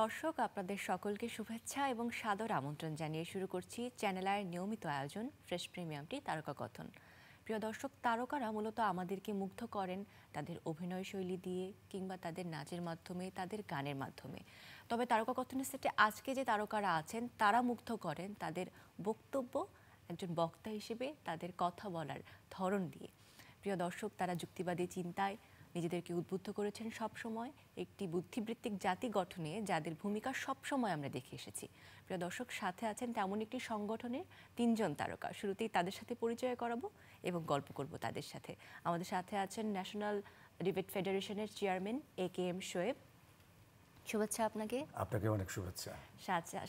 দর্শক, আপনাদের সকলকে শুভেচ্ছা এবং সাদর আমন্ত্রণ জানিয়ে শুরু করছি চ্যানেল আইয়ের নিয়মিত আয়োজন ফ্রেশ প্রিমিয়ামটি তারকা কথন। প্রিয় দর্শক, তারকারা মূলত আমাদেরকে মুগ্ধ করেন তাদের অভিনয় শৈলী দিয়ে কিংবা তাদের নাচের মাধ্যমে, তাদের গানের মাধ্যমে। তবে তারকা কথনের সেটে আজকে যে তারকারা আছেন তারা মুগ্ধ করেন তাদের বক্তব্য, একজন বক্তা হিসেবে তাদের কথা বলার ধরন দিয়ে। প্রিয় দর্শক, তারা যুক্তিবাদী চিন্তায় নিজেদেরকে উদ্বুদ্ধ করেছেন সবসময়, একটি বুদ্ধিবৃত্তিক জাতি গঠনে যাদের ভূমিকা সবসময় আমরা দেখে এসেছি। প্রিয় দর্শক, সাথে আছেন তেমন একটি সংগঠনের 3 জন তারকা। শুরুতেই তাদের সাথে পরিচয় করাবো এবং গল্প করব তাদের সাথে। আমাদের সাথে আছেন ন্যাশনাল ডিবেট ফেডারেশনের চেয়ারম্যান AKM শোয়েব। শুভেচ্ছা আপনাকে। আপনাকে অনেক শুভেচ্ছা।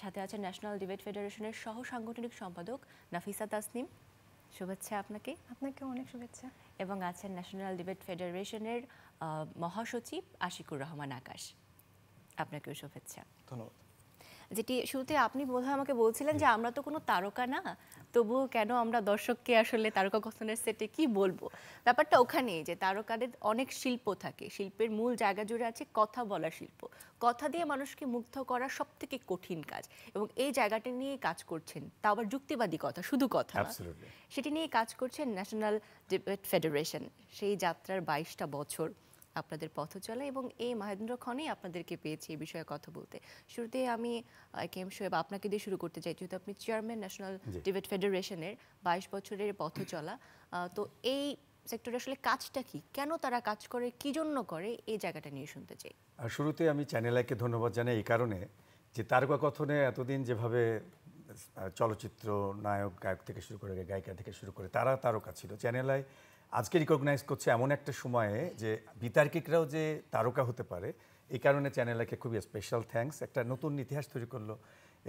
সাথে আছেন ন্যাশনাল ডিবেট ফেডারেশনের সহ সাংগঠনিক সম্পাদক নাফিসা তাসনিম। শুভেচ্ছা আপনাকে। আপনাকে অনেক শুভেচ্ছা। এবং আছেন ন্যাশনাল ডিবেট ফেডারেশনের মহাসচিব আশিকুর রহমান আকাশ। আপনাকেও শুভেচ্ছা। ধন্যবাদ। যেটি শুরুতে আপনি বোধহয় আমাকে বলছিলেন যে আমরা তো কোনো তারকা না, তবুও কেন আমরা দর্শককে আসলে তারকা কথনের সেটে কি বলবো। ব্যাপারটা ওখানেই যে তারকাদের অনেক শিল্প থাকে, শিল্পের মূল জায়গা জুড়ে আছে কথা বলার শিল্প। কথা দিয়ে মানুষকে মুগ্ধ করা সব থেকে কঠিন কাজ, এবং এই জায়গাটা নিয়ে কাজ করছেন, তা আবার যুক্তিবাদী কথা, শুধু কথা না, সেটি নিয়ে কাজ করছেন ন্যাশনাল ডিবেট ফেডারেশন। সেই যাত্রার 22টা বছর আপনাদের পথ চলা, এবং এই মহেন্দ্রক্ষণেই আপনাদেরকে পেয়েছি এই বিষয়ে কথা বলতে। শুরুতে আমি AKM শোয়েব আপনাকে দিয়ে শুরু করতে চাই, যেহেতু আপনি চেয়ারম্যান ন্যাশনাল ডিবেট ফেডারেশনের 22 বছরের পথ চলা। তো এই সেক্টরে আসলে কাজটা কি, কেন তারা কাজ করে, কি জন্য করে, এই জায়গাটা নিয়ে শুনতে চাই। শুরুতে আমি চ্যানেল আইকে ধন্যবাদ জানাই এই কারণে যে তারকা কথনে এতদিন যেভাবে চলচ্চিত্র নায়ক গায়ক থেকে শুরু করে গায়িকা থেকে শুরু করে তারা তারকা ছিল, চ্যানেল আই আজকে রিকগনাইজ করছে এমন একটা সময়ে যে বিতার্কিকরাও যে তারকা হতে পারে। এই কারণে চ্যানেল আইকে খুবই স্পেশাল থ্যাঙ্কস। একটা নতুন ইতিহাস তৈরি করলো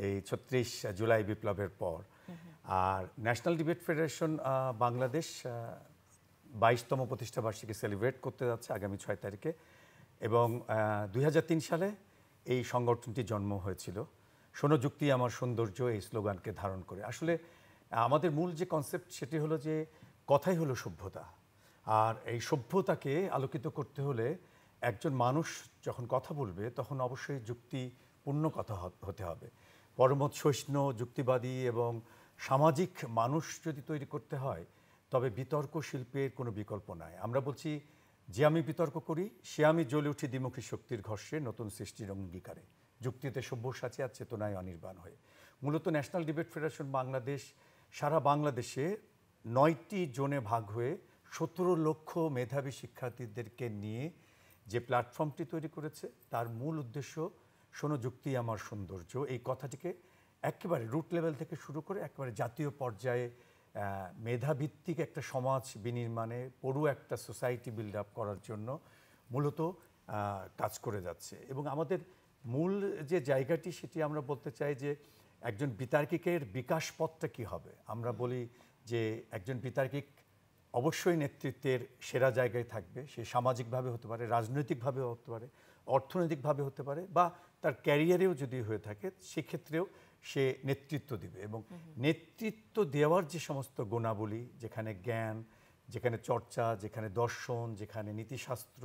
এই 36 জুলাই বিপ্লবের পর। আর ন্যাশনাল ডিবেট ফেডারেশন বাংলাদেশ 22তম প্রতিষ্ঠাবার্ষিকী সেলিব্রেট করতে যাচ্ছে আগামী 6 তারিখে, এবং 2003 সালে এই সংগঠনটি জন্ম হয়েছিল শোনো যুক্তি আমার সৌন্দর্য এই স্লোগানকে ধারণ করে। আসলে আমাদের মূল যে কনসেপ্ট সেটি হলো যে কথাই হলো সভ্যতা, আর এই সভ্যতাকে আলোকিত করতে হলে একজন মানুষ যখন কথা বলবে তখন অবশ্যই যুক্তিপূর্ণ কথা হতে হবে। পরমত সহিষ্ণু, যুক্তিবাদী এবং সামাজিক মানুষ যদি তৈরি করতে হয় তবে বিতর্ক শিল্পের কোনো বিকল্প নাই। আমরা বলছি যে আমি বিতর্ক করি সে আমি জ্বলে উঠি দ্বিমুখী শক্তির ঘর্ষে নতুন সৃষ্টির অঙ্গীকারে, যুক্তিতে সব্যসাচী আর চেতনায় অনির্বাণ হয়ে। মূলত ন্যাশনাল ডিবেট ফেডারেশন বাংলাদেশ সারা বাংলাদেশে 9টি জোনে ভাগ হয়ে 17 লক্ষ মেধাবী শিক্ষার্থীদেরকে নিয়ে যে প্ল্যাটফর্মটি তৈরি করেছে তার মূল উদ্দেশ্য শোনো যুক্তি আমার সৌন্দর্য এই কথাটিকে একেবারে রুট লেভেল থেকে শুরু করে একেবারে জাতীয় পর্যায়ে মেধাভিত্তিক একটা সমাজ বিনির্মাণে, পড়ুয়া একটা সোসাইটি বিল্ড আপ করার জন্য মূলত কাজ করে যাচ্ছে। এবং আমাদের মূল যে জায়গাটি সেটি আমরা বলতে চাই যে একজন বিতার্কিকের বিকাশ পথটা কী হবে। আমরা বলি যে একজন বিতার্কিক অবশ্যই নেতৃত্বের সেরা জায়গায় থাকবে, সে সামাজিকভাবে হতে পারে, রাজনৈতিকভাবে হতে পারে, অর্থনৈতিকভাবে হতে পারে, বা তার ক্যারিয়ারেও যদি হয়ে থাকে সেক্ষেত্রেও সে নেতৃত্ব দিবে। এবং নেতৃত্ব দেওয়ার যে সমস্ত গুণাবলী, যেখানে জ্ঞান, যেখানে চর্চা, যেখানে দর্শন, যেখানে নীতিশাস্ত্র,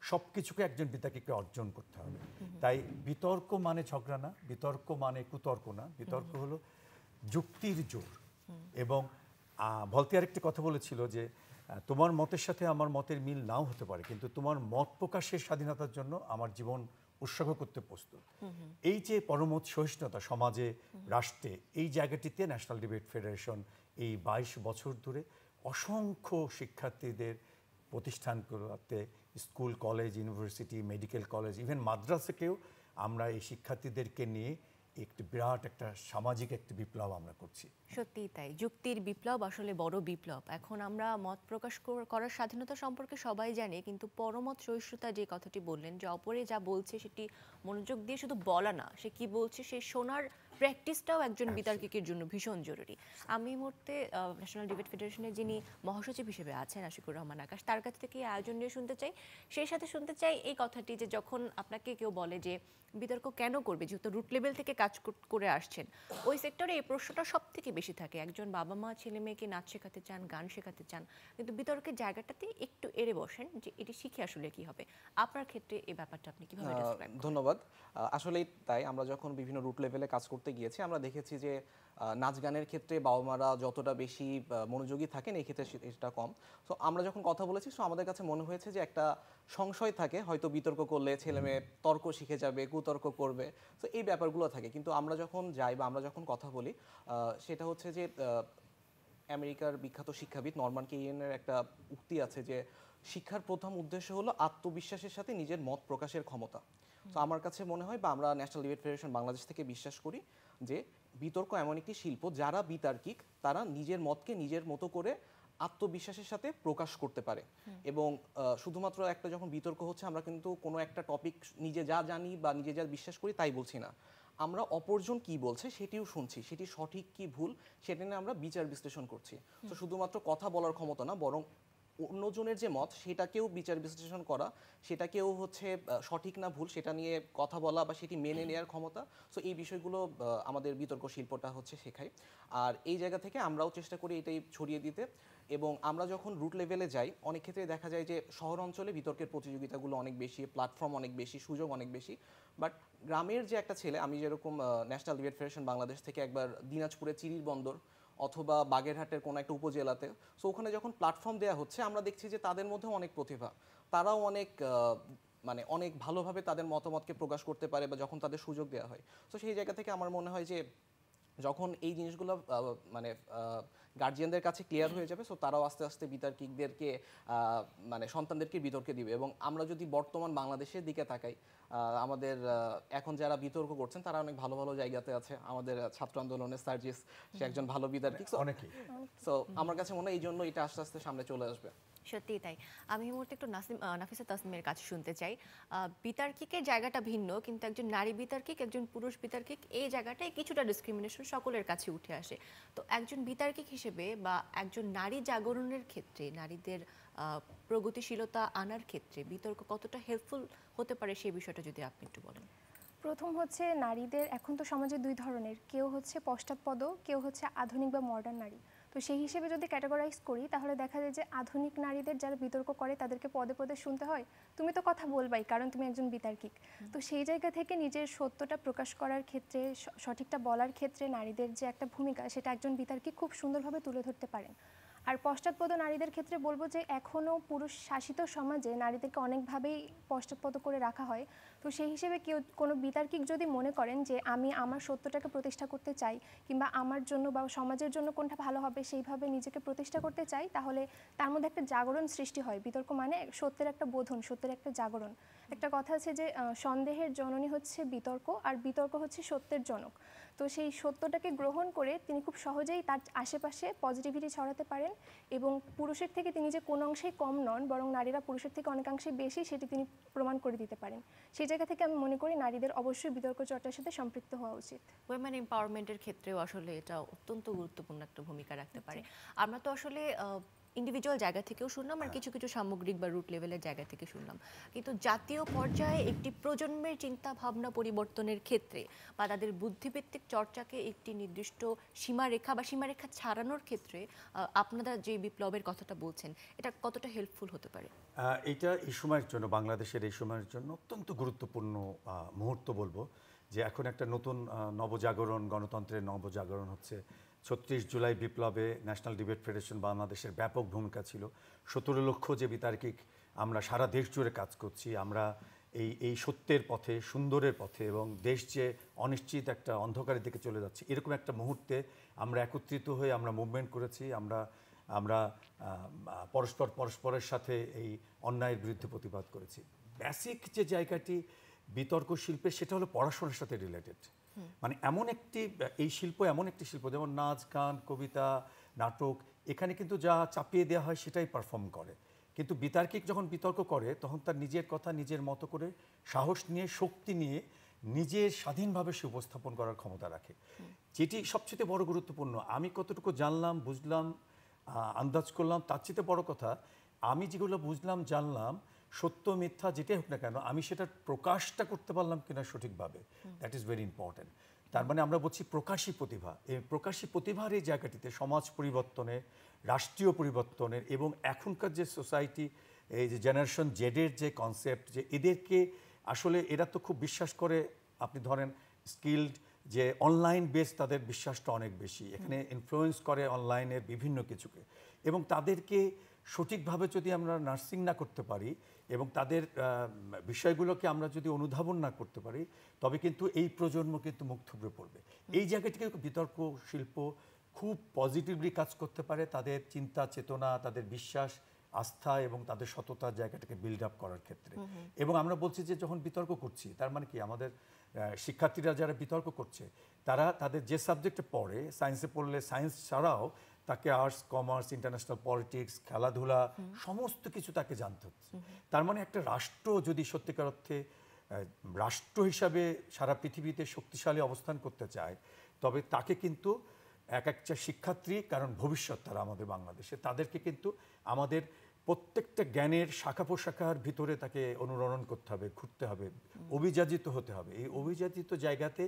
সব কিছুকে একজন বিতার্কিককে অর্জন করতে হবে। তাই বিতর্ক মানে ঝগড়া না, বিতর্ক মানে কুতর্ক না, বিতর্ক হলো যুক্তির জোর। এবং ভলতেয়ার একটি কথা বলেছিল যে তোমার মতের সাথে আমার মতের মিল নাও হতে পারে, কিন্তু তোমার মত প্রকাশের স্বাধীনতার জন্য আমার জীবন উৎসর্গ করতে প্রস্তুত। এই যে পরমত সহিষ্ণুতা সমাজে, রাষ্ট্রে, এই জায়গাটিতে ন্যাশনাল ডিবেট ফেডারেশন এই 22 বছর ধরে অসংখ্য শিক্ষার্থীদের প্রতিষ্ঠানগুলোতে, school, college, university, medical college, even মাদ্রাসাকেও আমরা এই শিক্ষার্থীদেরকে নিয়ে একটি বিরাট একটা সামাজিক একটি বিপ্লব আমরা করছি। সত্যিই তাই, যুক্তির বিপ্লব আসলে বড় বিপ্লব। এখন আমরা মত প্রকাশ করার স্বাধীনতা সম্পর্কে সবাই জানি, কিন্তু পরমত সহিষ্ণুতা যে কথাটি বললেন, যে অপরে যা বলছে সেটি মনোযোগ দিয়ে শুধু বলা না, সে কি বলছে সে শোনার প্র্যাকটিসটাও একজন বিতার্কিকের জন্য ভীষণ জরুরি। আমি এই মুহূর্তে ন্যাশনাল ডিবেট ফেডারেশনের যিনি মহাসচিব হিসেবে আছেন আশিকুর রহমান আকাশ, তার কাছ থেকে এই আয়োজন নিয়ে শুনতে চাই। সেই সাথে শুনতে চাই এই কথাটি যে যখন আপনাকে কেউ বলে যে বিতর্ক কেন করবে, যেহেতু রুট লেভেল থেকে কাজ করে আসছেন, ওই সেক্টরে এই প্রশ্নটা সব থেকে বেশি থাকে। একজন বাবা মা ছেলে মেয়েকে নাচ শেখাতে চান, গান শেখাতে চান, কিন্তু বিতর্কের জায়গাটাতে একটু এড়ে বসেন যে এটি শিখে আসলে কি হবে। আপনার ক্ষেত্রে এই ব্যাপারটা আপনি কিভাবে ডেসক্রাইব করেন? ধন্যবাদ। আসলেই তাই, আমরা যখন বিভিন্ন রুট লেভেলে কাজ করতে গিয়েছি আমরা দেখেছি যে নাচ গানের ক্ষেত্রে বাবা মারা যতটা বেশি মনোযোগী থাকেন এই ক্ষেত্রে সেটা কম। তো আমরা যখন কথা বলেছি, তো আমাদের কাছে মনে হয়েছে যে একটা সংশয় থাকে, হয়তো বিতর্ক করলে ছেলে মেয়ে তর্ক শিখে যাবে, কুতর্ক করবে, তো এই ব্যাপারগুলো থাকে। কিন্তু আমরা যখন যাই বা আমরা যখন কথা বলি, সেটা হচ্ছে যে আমেরিকার বিখ্যাত শিক্ষাবিদ নরমান কেইনের একটা উক্তি আছে যে শিক্ষার প্রথম উদ্দেশ্য হলো আত্মবিশ্বাসের সাথে নিজের মত প্রকাশের ক্ষমতা। তো আমার কাছে মনে হয় বা আমরা ন্যাশনাল ডিবেট ফেডারেশন বাংলাদেশ থেকে বিশ্বাস করি যে বিতর্ক এমন একটি শিল্প যারা বিতার্কিক তারা নিজের মতকে নিজের মতো করে আত্মবিশ্বাসের সাথে প্রকাশ করতে পারে। এবং শুধুমাত্র একটা যখন বিতর্ক হচ্ছে আমরা কিন্তু কোনো একটা টপিক নিজে যা জানি বা নিজে যা বিশ্বাস করি তাই বলছি না, আমরা অপরজন কি বলছে সেটিও শুনছি, সেটি সঠিক কি ভুল সেটা নিয়ে আমরা বিচার বিশ্লেষণ করছি। তো শুধুমাত্র কথা বলার ক্ষমতা না, বরং অন্যজনের যে মত সেটাকেও বিচার বিশ্লেষণ করা, সেটাকেও হচ্ছে সঠিক না ভুল সেটা নিয়ে কথা বলা বা সেটি মেনে নেওয়ার ক্ষমতা। সো এই বিষয়গুলো আমাদের বিতর্ক শিল্পটা হচ্ছে শেখায়। আর এই জায়গা থেকে আমরাও চেষ্টা করি এটাই ছড়িয়ে দিতে। এবং আমরা যখন রুট লেভেলে যাই অনেক ক্ষেত্রে দেখা যায় যে শহর অঞ্চলে বিতর্কের প্রতিযোগিতাগুলো অনেক বেশি, প্ল্যাটফর্ম অনেক বেশি, সুযোগ অনেক বেশি। বাট গ্রামের যে একটা ছেলে, আমি যেরকম ন্যাশনাল ডিবেট ফেডারেশন বাংলাদেশ থেকে একবার দিনাজপুরের চিরির বন্দর অথবা বাগেরহাটের কোনো একটা উপজেলাতে, সো ওখানে যখন প্ল্যাটফর্ম দেওয়া হচ্ছে আমরা দেখছি যে তাদের মধ্যেও অনেক প্রতিভা, তারাও অনেক মানে অনেক ভালোভাবে তাদের মতামতকে প্রকাশ করতে পারে বা যখন তাদের সুযোগ দেওয়া হয়। তো সেই জায়গা থেকে আমার মনে হয় যে যখন এই জিনিসগুলো মানে গার্জিয়ানদের কাছে ক্লিয়ার হয়ে যাবে, সো তারাও আস্তে আস্তে বিতার্কিকদেরকে মানে সন্তানদেরকে বিতর্কে দিবে। এবং আমরা যদি বর্তমান বাংলাদেশের দিকে তাকাই, আমাদের এখন যারা বিতর্ক করছেন তারা অনেক ভালো ভালো জায়গাতে আছে। আমাদের ছাত্র আন্দোলনের সার্জিস, সে একজন ভালো বিতার্কিক। অনেকেই। সো আমার কাছে মনে হয় এই জন্য এটা আস্তে আস্তে সামনে চলে আসবে। সত্যিই তাই। আমি এই মুহূর্তে একটু নাফিসা তাসনিমের কাছে শুনতে চাই। বিতার্কিকের জায়গাটা ভিন্ন, কিন্তু একজন নারী বিতার্কিক, একজন পুরুষ বিতার্কিক, এই জায়গাটায় কিছুটা ডিসক্রিমিনেশন সকলের কাছে উঠে আসে। তো একজন বিতার্কিক হিসেবে বা একজন নারী জাগরণের ক্ষেত্রে, নারীদের প্রগতিশীলতা আনার ক্ষেত্রে বিতর্ক কতটা হেল্পফুল হতে পারে সেই বিষয়টা যদি আপনি একটু বলেন। প্রথম হচ্ছে নারীদের এখন তো সমাজে দুই ধরনের, কেউ হচ্ছে পশ্চাৎপদ, কেউ হচ্ছে আধুনিক বা মডার্ন নারী। তো সেই হিসেবে যদি ক্যাটাগরাইজ করি তাহলে দেখা যায় যে আধুনিক নারীদের যারা বিতর্ক করে তাদেরকে পদে পদে শুনতে হয় তুমি তো কথা বলবাই কারণ তুমি একজন বিতার্কিক। তো সেই জায়গা থেকে নিজের সত্যটা প্রকাশ করার ক্ষেত্রে, সঠিকটা বলার ক্ষেত্রে নারীদের যে একটা ভূমিকা সেটা একজন বিতার্কিক খুব সুন্দরভাবে তুলে ধরতে পারেন। আর পশ্চাৎপদ নারীদের ক্ষেত্রে বলবো যে এখনও পুরুষ শাসিত সমাজে নারীদেরকে অনেকভাবেই পশ্চাৎপদ করে রাখা হয়। তো সেই হিসেবে কেউ কোনো বিতার্কিক যদি মনে করেন যে আমি আমার সত্যটাকে প্রতিষ্ঠা করতে চাই কিংবা আমার জন্য বা সমাজের জন্য কোনটা ভালো হবে সেইভাবে নিজেকে প্রতিষ্ঠা করতে চাই, তাহলে তার মধ্যে একটা জাগরণ সৃষ্টি হয়। বিতর্ক মানে সত্যের একটা বোধন, সত্যের একটা জাগরণ। একটা কথা আছে যে সন্দেহের জননী হচ্ছে বিতর্ক, আর বিতর্ক হচ্ছে সত্যের জনক। তো সেই সত্যটাকে গ্রহণ করে তিনি খুব সহজেই তার আশেপাশে পজিটিভিটি ছড়াতে পারেন এবং পুরুষের থেকে তিনি যে কোনো অংশেই কম নন, বরং নারীরা পুরুষের থেকে অনেকাংশে বেশি, সেটি তিনি প্রমাণ করে দিতে পারেন। সেই জায়গা থেকে আমি মনে করি নারীদের অবশ্যই বিতর্ক চর্চার সাথে সম্পৃক্ত হওয়া উচিত। ওয়েমেন এম্পাওয়ারমেন্টের ক্ষেত্রেও আসলে এটা অত্যন্ত গুরুত্বপূর্ণ একটা ভূমিকা রাখতে পারে। আমরা তো আসলে ইন্ডিভিজুয়াল জায়গা থেকেও শুনলাম আর কিছু কিছু সামগ্রিক বা রুট লেভেলের জায়গা থেকে শুনলাম, কিন্তু জাতীয় পর্যায়ে একটি প্রজন্মের চিন্তা ভাবনা পরিবর্তনের ক্ষেত্রে বা তাদের বুদ্ধিভিত্তিক চর্চাকে একটি নির্দিষ্ট সীমারেখা বা সীমারেখা ছাড়ানোর ক্ষেত্রে আপনারা যে বিপ্লবের কথাটা বলছেন এটা কতটা হেল্পফুল হতে পারে? এইটা এই সময়ের জন্য, বাংলাদেশের এই সময়ের জন্য অত্যন্ত গুরুত্বপূর্ণ মুহূর্ত বলবো। যে এখন একটা নতুন নবজাগরণ, গণতন্ত্রের নবজাগরণ হচ্ছে। ৩৬ জুলাই বিপ্লবে ন্যাশনাল ডিবেট ফেডারেশন বাংলাদেশের ব্যাপক ভূমিকা ছিল। ১৭ লক্ষ যে বিতার্কিক, আমরা সারা দেশ জুড়ে কাজ করছি। আমরা এই সত্যের পথে, সুন্দরের পথে, এবং দেশ যে অনিশ্চিত একটা অন্ধকারের দিকে চলে যাচ্ছে এরকম একটা মুহূর্তে আমরা একত্রিত হয়ে আমরা মুভমেন্ট করেছি। আমরা পরস্পরের সাথে এই অন্যায়ের বিরুদ্ধে প্রতিবাদ করেছি। বেসিক যে জায়গাটি বিতর্ক শিল্পের, সেটা হলো পড়াশোনার সাথে রিলেটেড। মানে এই শিল্প এমন একটি শিল্প, যেমন নাচ, গান, কবিতা, নাটক, এখানে কিন্তু যা চাপিয়ে দেওয়া হয় সেটাই পারফর্ম করে। কিন্তু বিতার্কিক যখন বিতর্ক করে তখন তার নিজের কথা নিজের মতো করে সাহস নিয়ে, শক্তি নিয়ে নিজের স্বাধীনভাবে সে উপস্থাপন করার ক্ষমতা রাখে, যেটি সবচেয়ে বড় গুরুত্বপূর্ণ। আমি কতটুকু জানলাম, বুঝলাম, আন্দাজ করলাম, তার চেয়ে বড় কথা আমি যেগুলো বুঝলাম, জানলাম, সত্য মিথ্যা যেটাই হোক না কেন, আমি সেটার প্রকাশটা করতে পারলাম কিনা সঠিকভাবে, দ্যাট ইজ ভেরি ইম্পর্ট্যান্ট। তার মানে আমরা বলছি প্রকাশী প্রতিভা। এই প্রকাশী প্রতিভার এই জায়গাটিতে সমাজ পরিবর্তনের, রাষ্ট্রীয় পরিবর্তনের এবং এখনকার যে সোসাইটি, এই যে জেনারেশন জেডের যে কনসেপ্ট, যে এদেরকে আসলে এরা তো খুব বিশ্বাস করে, আপনি ধরেন স্কিলড, যে অনলাইন বেস তাদের বিশ্বাসটা অনেক বেশি, এখানে ইনফ্লুয়েন্স করে অনলাইনের বিভিন্ন কিছুকে, এবং তাদেরকে সঠিকভাবে যদি আমরা নার্সিং না করতে পারি এবং তাদের বিষয়গুলোকে আমরা যদি অনুধাবন না করতে পারি, তবে কিন্তু এই প্রজন্ম কিন্তু মুখ থুবড়ে পড়বে। এই জায়গাটিকে বিতর্ক শিল্প খুব পজিটিভলি কাজ করতে পারে, তাদের চিন্তা চেতনা, তাদের বিশ্বাস, আস্থা এবং তাদের সততার জায়গাটাকে বিল্ড আপ করার ক্ষেত্রে। এবং আমরা বলছি যে যখন বিতর্ক করছি, তার মানে কি আমাদের শিক্ষার্থীরা যারা বিতর্ক করছে, তারা তাদের যে সাবজেক্টে পড়ে, সায়েন্সে পড়লে সায়েন্স ছাড়াও তাকে আর্টস, কমার্স, ইন্টারন্যাশনাল পলিটিক্স, খেলাধুলা, সমস্ত কিছু তাকে জানতে হচ্ছে। তার মানে একটা রাষ্ট্র যদি সত্যিকার অর্থে রাষ্ট্র হিসাবে সারা পৃথিবীতে শক্তিশালী অবস্থান করতে চায়, তবে তাকে কিন্তু একটা শিক্ষার্থী, কারণ ভবিষ্যৎ তারা আমাদের বাংলাদেশে, তাদেরকে কিন্তু আমাদের প্রত্যেকটা জ্ঞানের শাখা প্রশাখার ভিতরে তাকে অনুরণন করতে হবে, ঘুরতে হবে, অভিযাজিত হতে হবে। এই অভিযাজিত জায়গাতে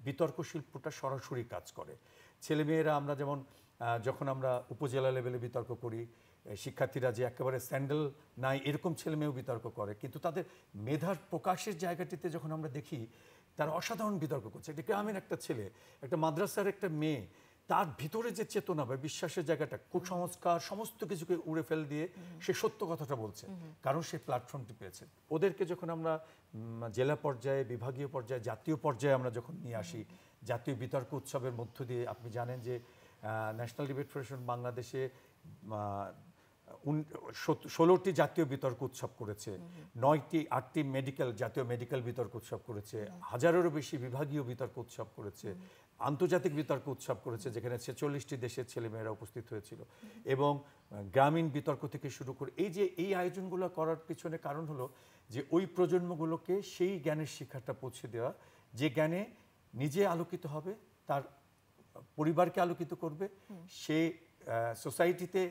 বিতর্ক শিল্পটা সরাসরি কাজ করে। ছেলেমেয়েরা আমরা যেমন যখন আমরা উপজেলা লেভেলে বিতর্ক করি, শিক্ষার্থীরা যে একেবারে স্যান্ডেল নাই এরকম ছেলেমেয়েও বিতর্ক করে, কিন্তু তাদের মেধার প্রকাশের জায়গাটিতে যখন আমরা দেখি তারা অসাধারণ বিতর্ক করছে। এটা গ্রামের একটা ছেলে, একটা মাদ্রাসার একটা মেয়ে, তার ভিতরে যে চেতনা বা বিশ্বাসের জায়গাটা, কুসংস্কার সমস্ত কিছুকে উড়ে ফেল দিয়ে সে সত্য কথাটা বলছে, কারণ সে প্ল্যাটফর্মটি পেয়েছে। ওদেরকে যখন আমরা জেলা পর্যায়ে, বিভাগীয় পর্যায়ে, জাতীয় পর্যায়ে আমরা যখন নিয়ে আসি, জাতীয় বিতর্ক উৎসবের মধ্য দিয়ে, আপনি জানেন যে ন্যাশনাল ডিবেট ফেডারেশন বাংলাদেশে 16টি জাতীয় বিতর্ক উৎসব করেছে, 8টি জাতীয় মেডিকেল বিতর্ক উৎসব করেছে, 1000-এরও বেশি বিভাগীয় বিতর্ক উৎসব করেছে, আন্তর্জাতিক বিতর্ক উৎসব করেছে, যেখানে 46টি দেশের ছেলেমেয়েরা উপস্থিত হয়েছিল, এবং গ্রামীণ বিতর্ক থেকে শুরু করে এই আয়োজনগুলো করার পিছনে কারণ হলো যে ওই প্রজন্মগুলোকে সেই জ্ঞানের শিক্ষাটা পৌঁছে দেওয়া, যে জ্ঞানে নিজে আলোকিত হবে, তার পরিবারকে আলোকিত করবে, সে সোসাইটিতে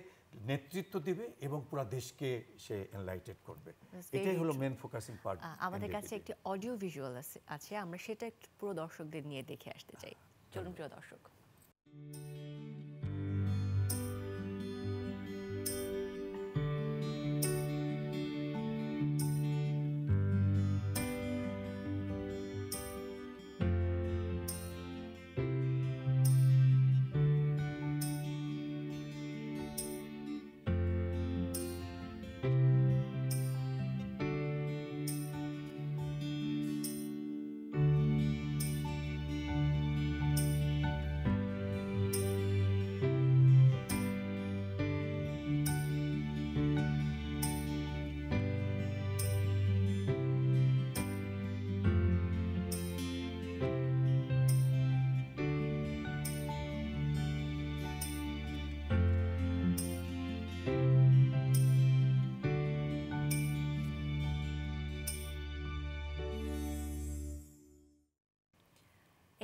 নেতৃত্ব দিবে এবং পুরো দেশকে সে এনলাইটেড করবে। এটাই হলো মেন ফোকাসিং পার্ট। আমাদের কাছে একটি অডিও ভিজুয়াল আছে, আমরা সেটা একটু পুরো দর্শকদের নিয়ে দেখে আসতে চাই। চলুন প্রিয় দর্শক।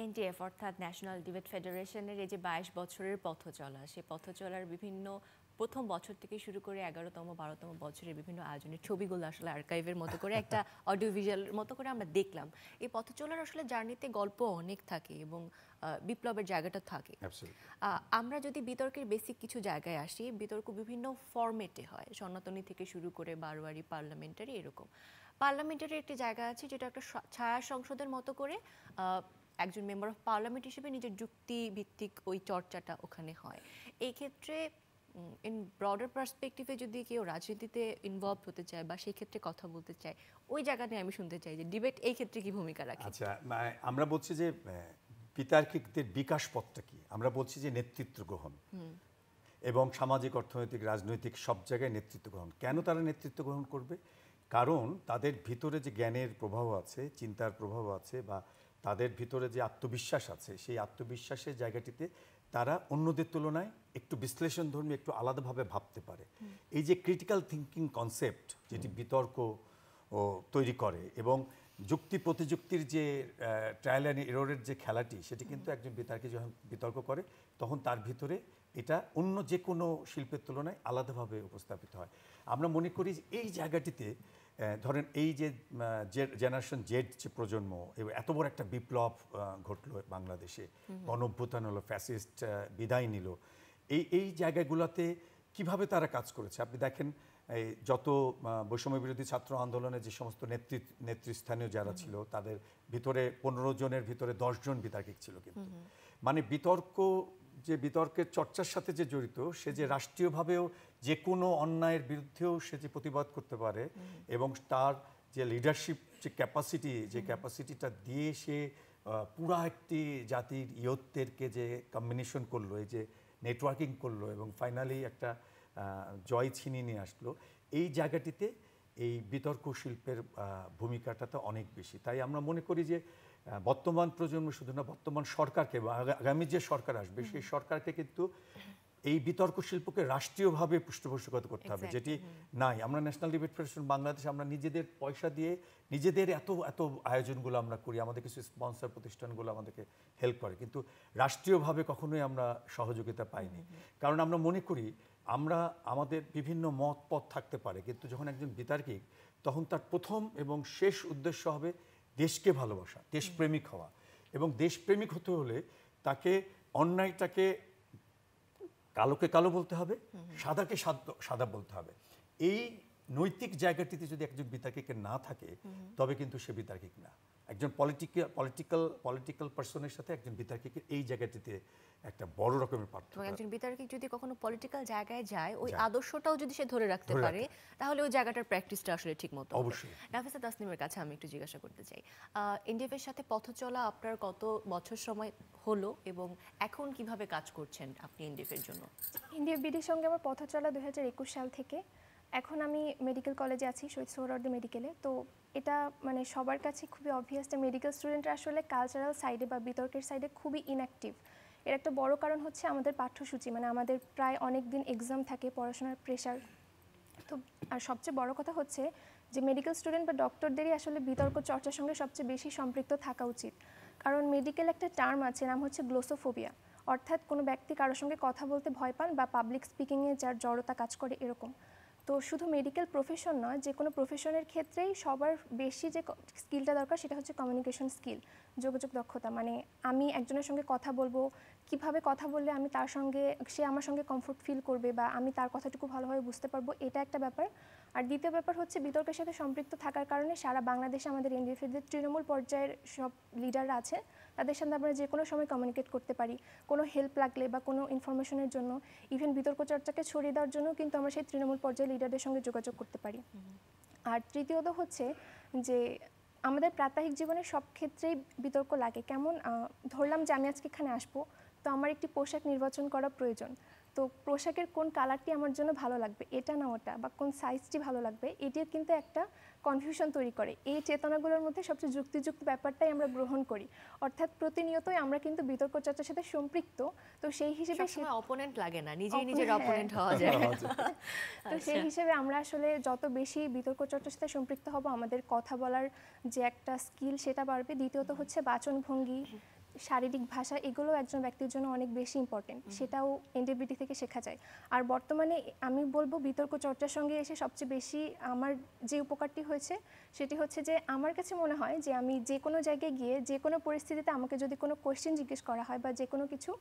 এনডিএফ অর্থাৎ ন্যাশনাল ডিবেট ফেডারেশনের এই যে 22 বছরের পথ চলা, সেই পথ চলার বিভিন্ন প্রথম বছর থেকে শুরু করে 11তম 12তম বছরের বিভিন্ন আয়োজনের ছবিগুলো আসলে আর্কাইভের মতো করে একটা অডিও ভিজুয়ালের মতো করে আমরা দেখলাম। এই পথ চলার আসলে জার্নিতে গল্প অনেক থাকে এবং বিপ্লবের জায়গাটা থাকে। আমরা যদি বিতর্কের বেসিক কিছু জায়গায় আসি, বিতর্ক বিভিন্ন ফরম্যাটে হয়, সনাতনী থেকে শুরু করে বারোয়ারি, পার্লামেন্টারি, এরকম। পার্লামেন্টারি একটি জায়গা আছে যেটা একটা ছায়া সংসদের মতো করে একজন মেম্বার অফ পার্লামেন্ট হিসেবে নিজের যুক্তি ভিত্তিক ওই চর্চাটা ওখানে হয়। এই ক্ষেত্রে ইন ব্রডার পার্সপেক্টিভে যদি কেউ রাজনীতিতে ইনভলভ হতে চায় বা সেই ক্ষেত্রে কথা বলতে চায়, ওই জায়গাতে আমি শুনতে চাই যে ডিবেট এই ক্ষেত্রে কি ভূমিকা রাখে। আচ্ছা, আমরা বলছি যে বিতার্কিকদের বিকাশ পথটা কি, আমরা বলছি যে নেতৃত্ব গ্রহণ এবং সামাজিক, অর্থনৈতিক, রাজনৈতিক সব জায়গায় নেতৃত্ব গ্রহণ। কেন তারা নেতৃত্ব গ্রহণ করবে? কারণ তাদের ভিতরে যে জ্ঞানের প্রভাব আছে, চিন্তার প্রভাব আছে, বা তাদের ভিতরে যে আত্মবিশ্বাস আছে, সেই আত্মবিশ্বাসের জায়গাটিতে তারা অন্যদের তুলনায় একটু বিশ্লেষণধর্মী, একটু আলাদাভাবে ভাবতে পারে। এই যে ক্রিটিক্যাল থিঙ্কিং কনসেপ্ট যেটি বিতর্ক তৈরি করে এবং যুক্তি প্রতিযুক্তির যে ট্রায়াল অ্যান্ড এররের যে খেলাটি, সেটি কিন্তু একজন বিতর্কে যখন বিতর্ক করে তখন তার ভিতরে এটা অন্য যে কোনো শিল্পের তুলনায় আলাদাভাবে উপস্থাপিত হয়। আমরা মনে করি যে এই জায়গাটিতে ধরেন এই যে জেনারেশন জেড যে প্রজন্ম, এবং এত বড় একটা বিপ্লব ঘটলো বাংলাদেশে, গণঅভ্যুত্থান হলো, ফ্যাসিস্ট বিদায় নিল, এই জায়গাগুলোতে কিভাবে তারা কাজ করেছে আপনি দেখেন। এই যত বৈষম্য বিরোধী ছাত্র আন্দোলনে যে সমস্ত নেতৃস্থানীয় যারা ছিল, তাদের ভিতরে 15 জনের ভিতরে 10 জন বিতার্কিক ছিল। কিন্তু মানে বিতর্কের চর্চার সাথে যে জড়িত, সে যে রাষ্ট্রীয়ভাবেও যে কোনো অন্যায়ের বিরুদ্ধেও সে যে প্রতিবাদ করতে পারে, এবং তার যে লিডারশিপ যে ক্যাপাসিটিটা দিয়ে সে পুরা একটি জাতির ইয়ত্তেরকে যে কম্বিনেশন করলো, এই যে নেটওয়ার্কিং করলো এবং ফাইনালি একটা জয় ছিনিয়ে নিয়ে আসলো, এই জায়গাটিতে এই বিতর্ক শিল্পের ভূমিকাটা তো অনেক বেশি। তাই আমরা মনে করি যে বর্তমান প্রজন্ম শুধু না, বর্তমান সরকারকে বা আগামী যে সরকার আসবে সেই সরকারকে কিন্তু এই বিতর্ক শিল্পকে রাষ্ট্রীয়ভাবে পৃষ্ঠপোষকতা করতে হবে, যেটি নাই। আমরা ন্যাশনাল ডিবেট ফেডারেশন বাংলাদেশ আমরা নিজেদের পয়সা দিয়ে নিজেদের এত আয়োজনগুলো আমরা করি, আমাদের কিছু স্পন্সর প্রতিষ্ঠানগুলো আমাদেরকে হেল্প করে, কিন্তু রাষ্ট্রীয়ভাবে কখনোই আমরা সহযোগিতা পাইনি। কারণ আমরা মনে করি আমাদের বিভিন্ন মত পথ থাকতে পারে, কিন্তু যখন একজন বিতার্কিক, তখন তার প্রথম এবং শেষ উদ্দেশ্য হবে দেশকে ভালোবাসা, দেশপ্রেমিক হওয়া। এবং দেশপ্রেমিক হতে হলে তাকে অন্যায়টাকে কালোকে কালো বলতে হবে, সাদাকে সাদা বলতে হবে। এই নৈতিক জায়গাটিতে যদি একজন বিতার্কিকের না থাকে, তবে কিন্তু সে বিতার্কিক না। একজন পলিটিক্যাল পার্সনের সাথে একজন বিতার্কিকের এই জায়গাটিতে একটা বড় রকমের পার্থক্য। একজন বিতার্কিক যদি কখনো পলিটিক্যাল জায়গায় যায়, ওই আদর্শটাও যদি সে ধরে রাখতে পারে, তাহলে ওই জায়গাটার প্র্যাকটিসটা আসলে ঠিক মতো হবে। অবশ্যই। নাফিসা তাসনিমের কাছে আমি একটু জিজ্ঞাসা করতে চাই, এনডিএফের সাথে পথ চলা আপনার কত বছর সময় হলো এবং এখন কিভাবে কাজ করছেন আপনি এনডিএফের জন্য? এনডিএফ বিডির সঙ্গে আমার পথ চলা 2021 সাল থেকে। এখন আমি মেডিকেল কলেজে আছি, শহীদ সোহরাওয়ার্দী মেডিকেলে। তো এটা মানে সবার কাছে খুবই অবভিয়াস যে মেডিকেল স্টুডেন্টরা আসলে কালচারাল সাইডে বা বিতর্কের সাইডে খুবই ইনঅ্যাক্টিভ। এর একটা বড় কারণ হচ্ছে আমাদের পাঠ্যসূচি, মানে আমাদের প্রায় অনেক দিন এক্সাম থাকে, পড়াশোনার প্রেশার। তো আর সবচেয়ে বড় কথা হচ্ছে যে মেডিকেল স্টুডেন্ট বা ডক্টরদেরই আসলে বিতর্ক চর্চার সঙ্গে সবচেয়ে বেশি সম্পৃক্ত থাকা উচিত। কারণ মেডিকেল একটা টার্ম আছে, নাম হচ্ছে গ্লোসোফোবিয়া, অর্থাৎ কোনো ব্যক্তি কারোর সঙ্গে কথা বলতে ভয় পান বা পাবলিক স্পিকিংয়ে যার জড়তা কাজ করে, এরকম। তো শুধু মেডিকেল প্রফেশন নয়, যে কোনো প্রফেশনের ক্ষেত্রেই সবার বেশি যে স্কিলটা দরকার সেটা হচ্ছে কমিউনিকেশন স্কিল, যোগাযোগ দক্ষতা। মানে আমি একজনের সঙ্গে কথা বলবো, কিভাবে কথা বললে আমি তার সঙ্গে, সে আমার সঙ্গে কমফোর্ট ফিল করবে বা আমি তার কথাটুকু ভালোভাবে বুঝতে পারবো, এটা একটা ব্যাপার। আর দ্বিতীয় ব্যাপার হচ্ছে বিতর্কের সাথে সম্পৃক্ত থাকার কারণে সারা বাংলাদেশে আমাদের এনডিএফের যে তৃণমূল পর্যায়ের সব লিডাররা আছে, তাদের সাথে আমরা যে কোনো সময় কমিউনিকেট করতে পারি। কোনো হেল্প লাগলে বা কোনো ইনফরমেশনের জন্য, ইভেন বিতর্ক চর্চাকে ছড়িয়ে দেওয়ার জন্য কিন্তু আমরা সেই তৃণমূল পর্যায়ের লিডারদের সঙ্গে যোগাযোগ করতে পারি। আর তৃতীয়ত হচ্ছে যে আমাদের প্রাত্যহিক জীবনে সব ক্ষেত্রেই বিতর্ক লাগে। কেমন, ধরলাম যে আমি আজকে এখানে আসবো, তো আমার একটি পোশাক নির্বাচন করা প্রয়োজন। তো পোশাকের কোন কালারটি আমার জন্য ভালো লাগবে, এটা না ওটা, বা কোন সাইজটি ভালো লাগবে, এটিও কিন্তু একটা কনফিউশন তৈরি করে। এই চেতনাগুলোর মধ্যে সবচেয়ে যুক্তিযুক্ত ব্যাপারটাই আমরা গ্রহণ করি। অর্থাৎ প্রতিনিয়তই আমরা কিন্তু বিতর্ক চর্চার সাথে সম্পৃক্ত। তো সেই হিসেবে অপোনেন্ট লাগে না, নিজেই নিজের অপোনেন্ট হওয়া যায়। তো সেই হিসেবে আমরা আসলে যত বেশি বিতর্ক চর্চার সাথে সম্পৃক্ত হব, আমাদের কথা বলার যে একটা স্কিল সেটা বাড়বে। দ্বিতীয়ত হচ্ছে বাচনভঙ্গি, শারীরিক ভাষা, এগুলো একজন ব্যক্তির জন্য অনেক বেশি ইম্পর্টেন্ট, সেটাও এনডিএফবিডি থেকে শেখা যায়। আর বর্তমানে আমি বলবো বিতর্ক চর্চার সঙ্গে এসে সবচেয়ে বেশি আমার যে উপকারটি হয়েছে সেটি হচ্ছে যে আমার কাছে মনে হয় যে আমি যে কোনো জায়গায় গিয়ে যে কোনো পরিস্থিতিতে আমাকে যদি কোনো কোয়েশ্চেন জিজ্ঞেস করা হয় বা যে কোনো কিছু,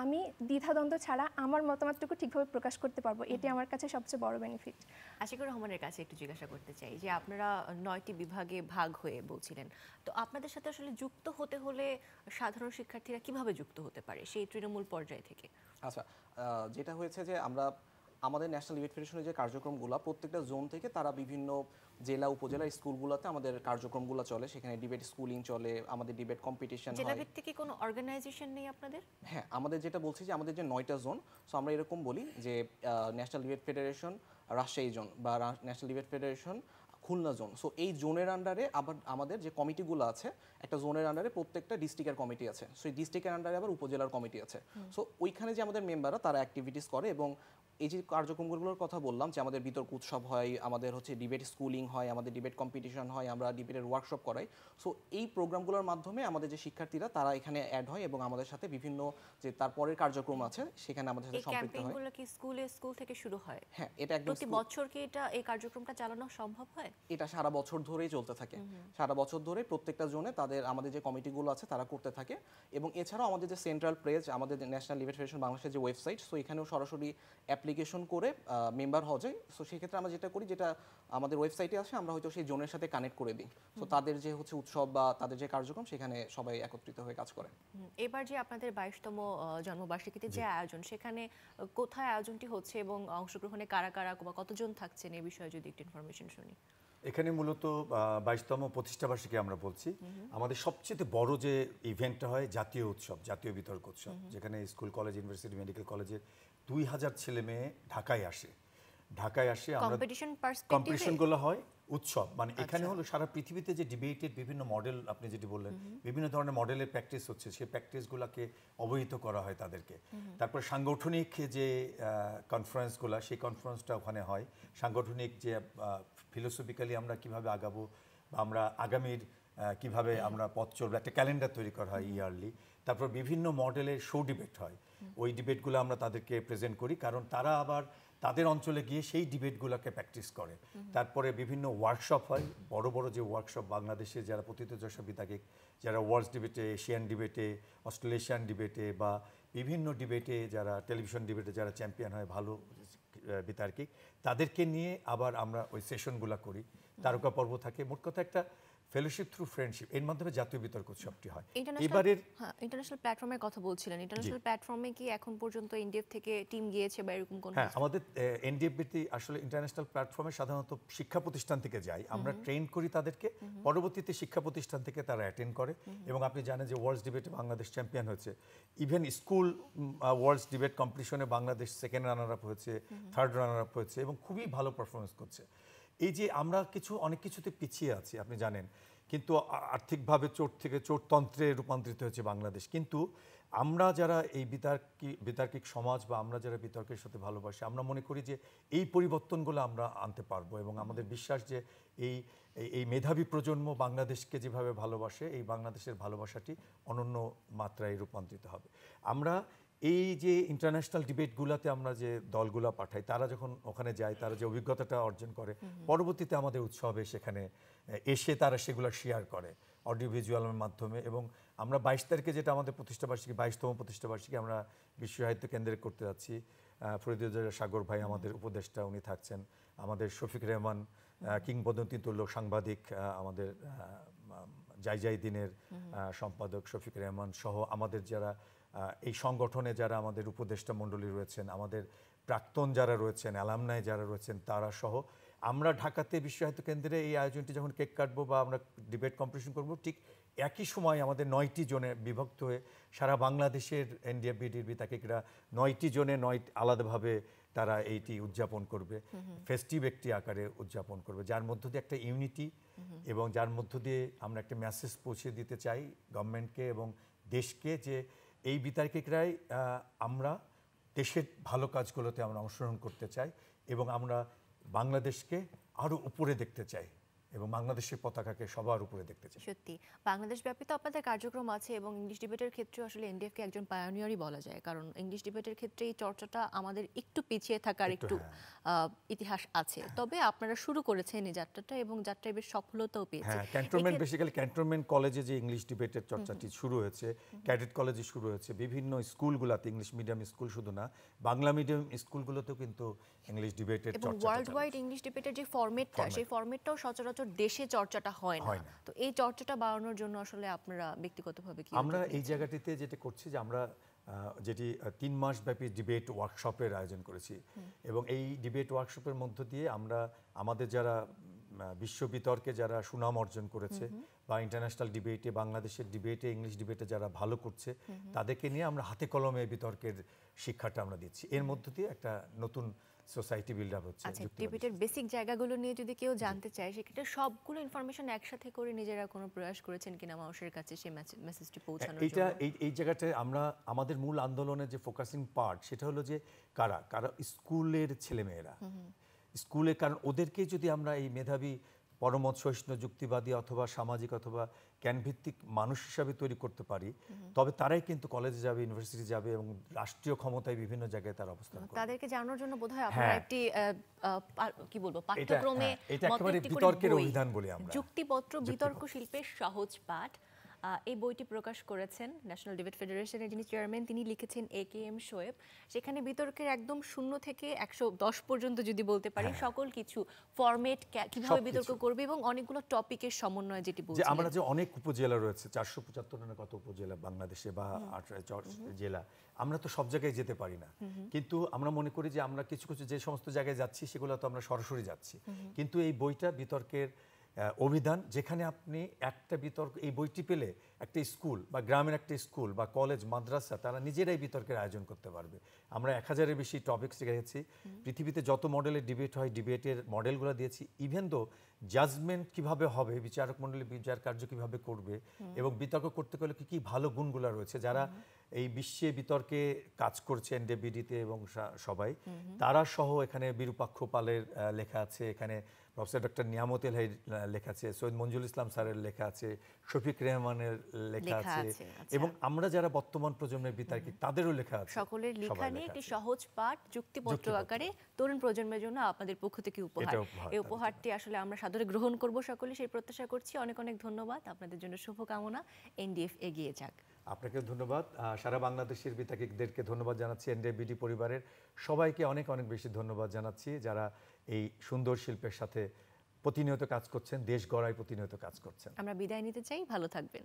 আমি দ্বিধাদ্বন্দ্ব ছাড়া আমার মতামতটুকু ঠিকভাবে প্রকাশ করতে পারবো। এটি আমার কাছে সবচেয়ে বড় বেনিফিট। আশিকুর রহমানের কাছে একটু জিজ্ঞাসা করতে চাই যে আপনারা 9টি বিভাগে ভাগ হয়ে বলছিলেন, তো আপনাদের সাথে আসলে যুক্ত হতে হলে সাধারণ শিক্ষার্থীরা কিভাবে যুক্ত হতে পারে সেই তৃণমূল পর্যায় থেকে? আচ্ছা, যেটা হয়েছে যে আমরা আমাদের ন্যাশনাল ডিবেট ফেডারেশনের যে কার্যক্রমগুলো, প্রত্যেকটা জোন থেকে তারা বিভিন্ন জেলা উপজেলা স্কুলগুলোতে আমাদের কার্যক্রমগুলো চলে, সেখানে ডিবেট স্কুলিং চলে, আমাদের ডিবেট কম্পিটিশন হয়। জেলা ভিত্তিক কোনো অর্গানাইজেশন নেই আপনাদের? হ্যাঁ, আমাদের যেটা বলছি যে আমাদের যে 9টা জোন, সো আমরা এরকম বলি যে national debate federation Rajshahi zone বা national debate federation Khulna zone. So এই জোনের আন্ডারে আবার আমাদের যে কমিটিগুলো আছে, একটা জোনের আন্ডারে প্রত্যেকটা ডিস্ট্রিক্টের কমিটি আছে, সো এই ডিস্ট্রিক্টের আন্ডারে আবার উপজেলার কমিটি আছে। সো ওইখানে যে আমাদের মেম্বাররা তারা অ্যাক্টিভিটিস করে এবং এই যে কার্যক্রমগুলোর কথা বললাম যে আমাদের বিতর্ক উৎসব হয়, আমাদের হচ্ছে ডিবেট স্কুলিং হয়, আমাদের ডিবেট কম্পিটিশন হয়, আমরা ডিবেটের ওয়ার্কশপ করাই। সো এই প্রোগ্রামগুলোর মাধ্যমে আমাদের যে শিক্ষার্থীরা তারা এখানে অ্যাড হয় এবং আমাদের সাথে বিভিন্ন যে তারপরের কার্যক্রম আছে সেখানে আমাদের সাথে এই সম্পৃক্ত হয়। ক্যাম্পেইনগুলো কি স্কুল থেকে শুরু হয়? হ্যাঁ, এটা একদম প্রতি বছর কি এই কার্যক্রমটা চালানো সম্ভব হয়? এটা সারা বছর ধরেই চলতে থাকে। সারা বছর ধরে প্রত্যেকটা জোনে আমাদের যে কমিটিগুলো আছে তারা করতে থাকে। এবং এছাড়াও আমাদের যে সেন্ট্রাল পেজ, আমাদের ন্যাশনাল ডিবেট ফেডারেশন বাংলাদেশের যে ওয়েবসাইট, সো এখানেও সরাসরি অ্যাপ্লিকেশন করে মেম্বার হওয়া যায়। সো সেক্ষেত্রে আমরা যেটা করি, যেটা আমাদের ওয়েবসাইটে আছে, আমরা হয়তো সেই জোনের সাথে কানেক্ট করে দিই। সো তাদের যে হচ্ছে উৎসব বা তাদের যে কার্যক্রম, সেখানে সবাই একত্রিত হয়ে কাজ করে। এবার যে আপনাদের 22তম জন্মবার্ষিকীতে যে আয়োজন, সেখানে কোথায় আয়োজনটি হচ্ছে এবং অংশগ্রহণে কারা কারা বা কতজন থাকছেন এই বিষয়ে যদি একটু ইনফরমেশন শুনি। এখানে মূলত 22তম প্রতিষ্ঠাবার্ষিকী আমরা বলছি। আমাদের সবচেয়ে বড় যে ইভেন্টটা হয় জাতীয় উৎসব, জাতীয় বিতর্ক উৎসব, যেখানে স্কুল, কলেজ, ইউনিভার্সিটি, মেডিকেল কলেজের 2000 ছেলে মেয়ে ঢাকায় আসে। আমরা কম্পিটিশনগুলো হয় উৎসব, মানে এখানে হলো সারা পৃথিবীতে যে ডিবেটের বিভিন্ন মডেল, আপনি যেটি বললেন, বিভিন্ন ধরনের মডেলের প্র্যাকটিস হচ্ছে, সেই প্র্যাকটিসগুলোকে অবহিত করা হয় তাদেরকে। তারপর সাংগঠনিক যে কনফারেন্সগুলো, সেই কনফারেন্সটা ওখানে হয়। সাংগঠনিক যে ফিলোসফিক্যালি আমরা কিভাবে আগাবো বা আমরা আগামীর কিভাবে আমরা পথ চলবো, একটা ক্যালেন্ডার তৈরি করা হয় ইয়ারলি। তারপর বিভিন্ন মডেলের শো ডিবেট হয়। ওই ডিবেটগুলো আমরা তাদেরকে প্রেজেন্ট করি, কারণ তারা আবার তাদের অঞ্চলে গিয়ে সেই ডিবেটগুলোকে প্র্যাকটিস করে। তারপরে বিভিন্ন ওয়ার্কশপ হয়, বড় বড় যে ওয়ার্কশপ, বাংলাদেশে যারা প্রথিতযশা বিতার্কিক, যারা ওয়ার্ল্ড ডিবেটে, এশিয়ান ডিবেটে, অস্ট্রেলেশিয়ান ডিবেটে বা বিভিন্ন ডিবেটে, যারা টেলিভিশন ডিবেটে যারা চ্যাম্পিয়ন হয় ভালো বিতার্কিক, তাদেরকে নিয়ে আবার আমরা ওই সেশনগুলো করি। তারকা পর্ব থাকে। মোট কথা একটা ফেলোশিপ থ্রু ফ্রেন্ডশিপ, এর মাধ্যমে জাতীয় বিতর্ক উৎসবটি হয়। এবারের ইন্টারন্যাশনাল প্ল্যাটফর্মের কথা বলছিলেন, ইন্টারন্যাশনাল প্ল্যাটফর্মে কি এখন পর্যন্ত এনডিএফ থেকে টিম গিয়েছে বা এরকম কোনো? হ্যাঁ, আমাদের এনডিএফবিটি আসলে ইন্টারন্যাশনাল প্ল্যাটফর্মে সাধারণত শিক্ষা প্রতিষ্ঠান থেকে যায়, আমরা ট্রেন করি তাদেরকে, পরবর্তীতে শিক্ষা প্রতিষ্ঠান থেকে তারা অ্যাটেন্ড করে। এবং আপনি জানেন যে ওয়ার্ল্ড ডিবেটে বাংলাদেশ চ্যাম্পিয়ন হয়েছে। ইভেন স্কুল ওয়ার্ল্ড ডিবেট কম্পিটিশনে বাংলাদেশ সেকেন্ড রানার আপ হয়েছে, থার্ড রানার আপ হয়েছে এবং খুবই ভালো পারফরমেন্স করছে। এই যে আমরা অনেক কিছুতে পিছিয়ে আছি আপনি জানেন, কিন্তু আর্থিকভাবে চোট থেকে চোটতন্ত্রে রূপান্তরিত হয়েছে বাংলাদেশ। কিন্তু আমরা যারা এই বিতার্কিক সমাজ বা আমরা যারা বিতর্কের সাথে ভালোবাসি, আমরা মনে করি যে এই পরিবর্তনগুলো আমরা আনতে পারবো এবং আমাদের বিশ্বাস যে এই মেধাবী প্রজন্ম বাংলাদেশকে যেভাবে ভালোবাসে, এই বাংলাদেশের ভালোবাসাটি অনন্য মাত্রায় রূপান্তরিত হবে। আমরা এই যে ইন্টারন্যাশনাল ডিবেটগুলোতে আমরা যে দলগুলো পাঠাই, তারা যখন ওখানে যায়, তারা যে অভিজ্ঞতাটা অর্জন করে, পরবর্তীতে আমাদের উৎসবে সেখানে এসে তারা সেগুলো শেয়ার করে অডিও ভিজুয়ালের মাধ্যমে। এবং আমরা 22 তারিখে যেটা আমাদের প্রতিষ্ঠাবার্ষিকী, 22তম প্রতিষ্ঠাবার্ষিকী আমরা বিশ্ব সাহিত্য কেন্দ্রে করতে যাচ্ছি। ফরিদুজ্জামান সাগর ভাই আমাদের উপদেষ্টা, উনি থাকছেন। আমাদের শফিক রেহমান, কিংবদন্তি তুল্য সাংবাদিক, আমাদের জাই দিনের সম্পাদক শফিক রেহমান সহ আমাদের যারা এই সংগঠনে যারা আমাদের উপদেষ্টা মণ্ডলী রয়েছেন, আমাদের প্রাক্তন যারা রয়েছেন, অ্যালামনাই যারা রয়েছেন, তারা সহ আমরা ঢাকাতে বিশ্ব সাহিত্য কেন্দ্রে এই আয়োজনটি যখন কেক কাটবো বা আমরা ডিবেট কম্পিটিশন করব, ঠিক একই সময় আমাদের 9টি জোনে বিভক্ত হয়ে সারা বাংলাদেশের এনডিএফবিডির বিতার্কিকরা 9টি জোনে 9 আলাদাভাবে তারা এইটি উদযাপন করবে, ফেস্টিভ একটি আকারে উদযাপন করবে, যার মধ্য দিয়ে একটা ইউনিটি এবং যার মধ্য দিয়ে আমরা একটা মেসেজ পৌঁছে দিতে চাই গভর্নমেন্টকে এবং দেশকে যে এই বিতার্কিকরাই আমরা দেশের ভালো কাজগুলোতে আমরা অংশগ্রহণ করতে চাই এবং আমরা বাংলাদেশকে আরও উপরে দেখতে চাই এবং বাংলাদেশের পতাকাকে সবার উপরে দেখতে চাই। সত্যি বাংলাদেশ ব্যাপী তো আপনাদের কার্যক্রম আছে এবং ইংলিশ ডিবেটের ক্ষেত্রে আসলে এনডিএফকে একজন পায়োনিয়ারই বলা যায়, কারণ ইংলিশ ডিবেটের ক্ষেত্রে এই চর্চাটা আমাদের একটু পিছিয়ে থাকার একটু ইতিহাস আছে। তবে আপনারা শুরু করেছেন এই যাত্রাটা এবং যাত্রায় বেশ সফলতাও পেয়েছে। হ্যাঁ, ক্যান্টনমেন্ট বেসিক্যালি ক্যান্টনমেন্ট কলেজে যে ইংলিশ ডিবেটের চর্চাটি শুরু হয়েছে, ক্যাডেট কলেজে শুরু হয়েছে, বিভিন্ন স্কুলগুলোতে ইংলিশ মিডিয়াম স্কুল শুধু না, বাংলা মিডিয়াম স্কুলগুলোতেও কিন্তু ইংলিশ ডিবেটের চর্চা। এবং ওয়ার্ল্ড ওয়াইড ইংলিশ ডিবেটের যে ফরম্যাটটা, সেই ফরম্যাটটাও সচরাচর দেশে চর্চাটা হয় না। তো এই চর্চাটা বাড়ানোর জন্য আসলে আপনারা ব্যক্তিগতভাবে কি? আমরা এই জায়গাটিতে যেটা করছি যে আমরা যেটি 3 মাস ব্যাপী ডিবেট ওয়ার্কশপের আয়োজন করেছি এবং এই ডিবেট ওয়ার্কশপের মধ্য দিয়ে আমরা আমাদের যারা বিশ্ব বিতর্কে যারা সুনাম অর্জন করেছে বা ইন্টারন্যাশনাল ডিবেটে, বাংলাদেশের ডিবেটে, ইংলিশ ডিবেটে যারা ভালো করছে, তাদেরকে নিয়ে আমরা হাতে কলমে বিতর্কের শিক্ষাটা আমরা দিচ্ছি। এর মধ্য দিয়ে একটা নতুন সোসাইটি বিল্ড আপ হচ্ছে। আচ্ছা, যুক্তিবাদী টিবেটের বেসিক জায়গাগুলো নিয়ে যদি কেউ জানতে চায়, সেক্ষেত্রে সবগুলো ইনফরমেশন একসাথে করে নিজেরা কোনো প্রয়াস করেছেন কিনা মানুষের কাছে সেই মেসেজটি পৌঁছানোর এইটা জন্য? এই জায়গাটায় আমরা আমাদের মূল আন্দোলনের যে ফোকাসিং পার্ট সেটা হলো যে কারা স্কুলের ছেলেমেয়েরা স্কুলে, কারণ ওদেরকেই যদি আমরা এই মেধাবী পরমত সহিষ্ণু যুক্তিবাদী অথবা সামাজিক অথবা জ্ঞানভিত্তিক মানুষ হিসাবে তৈরি করতে পারি, তবে তারাই কিন্তু কলেজে যাবে, ইউনিভার্সিটি যাবে এবং রাষ্ট্রীয় ক্ষমতায় বিভিন্ন জায়গায় তার অবস্থান করবে। তাদেরকে জানানোর জন্য বোধহয় আপনারা হ্যাঁ। একটি কি বলবো পাঠ্যক্রমে এটা মতো একেবারে একটি করে বিতর্কের বই, অভিধান বলি আমরা। যুক্তিপত্র বিতর্ক শিল্পের সহজ পাঠ, এই বইটি প্রকাশ করেছেন ন্যাশনাল ডিবেট ফেডারেশনের যিনি চেয়ারম্যান, তিনি লিখেছেন AKM শোয়েব। সেখানে বিতর্কের একদম 0 থেকে 110 পর্যন্ত যদি বলতে পারি, সকল কিছু ফরম্যাট, কিভাবে বিতর্ক করবে এবং অনেকগুলো টপিকের সমন্বয়, যেটি যে বলছিলেন। আমরা যে অনেক উপজেলা রয়েছে, 475 না কত উপজেলা বাংলাদেশে বা 18 জেলা, আমরা তো সব জায়গায় যেতে পারি না। কিন্তু আমরা মনে করি যে আমরা কিছু কিছু যে সমস্ত জায়গায় যাচ্ছি সেগুলো তো আমরা সরাসরি যাচ্ছি। কিন্তু এই বইটা বিতর্কের অভিধান, যেখানে আপনি একটা বিতর্ক, এই বইটি পেলে একটা স্কুল বা গ্রামের একটা স্কুল বা কলেজ মাদ্রাসা তারা নিজেরাই বিতর্কের আয়োজন করতে পারবে। আমরা 1000-এর বেশি টপিকস রেখেছি। পৃথিবীতে যত মডেলের ডিবেট হয়, ডিবেটের মডেলগুলো দিয়েছি। ইভেন দো জাজমেন্ট কিভাবে হবে, বিচারক মণ্ডলী বিচার কার্য কিভাবে করবে এবং বিতর্ক করতে গেলে কি কি ভালো গুণগুলো রয়েছে, যারা এই বিশ্বে বিতর্কে কাজ করছেন ডেবিডিতে এবং সবাই তারা সহ, এখানে বিরূপাক্ষ পালের লেখা আছে, এখানে প্রফেসর ডক্টর নিয়ামত এলহাই লেখা আছে, সৈয়দ মঞ্জুল ইসলাম স্যারের লেখা আছে, শফিক রেহমানের লেখা আছে, এবং আমরা যারা বর্তমান প্রজন্মের বিতার্কিক তাদেরও লেখা আছে। সকলের লেখা নিয়ে একটি সহজ পাঠ যুক্তিপত্র আকারে তরুণ প্রজন্মের জন্য আপনাদের পক্ষ থেকে উপহার। এই উপহারটি আসলে আমরা সাদরে গ্রহণ করব সকলে, সেই প্রত্যাশা করছি। অনেক অনেক ধন্যবাদ, আপনাদের জন্য শুভকামনা। NDF এগিয়ে যাক। আপনাকে ধন্যবাদ। সারা বাংলাদেশের বিতার্কিকদেরকে ধন্যবাদ জানাচ্ছি। NDF-BD পরিবারের সবাইকে অনেক অনেক বেশি ধন্যবাদ জানাচ্ছি, যারা এই সুন্দর শিল্পের সাথে প্রতিনিয়ত কাজ করছেন, দেশ গড়ায় প্রতিনিয়ত কাজ করছেন। আমরা বিদায় নিতে চাই, ভালো থাকবেন।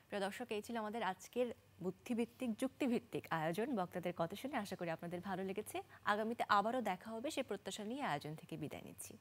প্রিয় দর্শক, এই ছিল আমাদের আজকের বুদ্ধিভিত্তিক যুক্তিভিত্তিক আয়োজন। বক্তাদের কথা শুনে আশা করি আপনাদের ভালো লেগেছে। আগামীতে আবারও দেখা হবে সেই প্রত্যাশা নিয়ে আয়োজন থেকে বিদায় নিচ্ছি।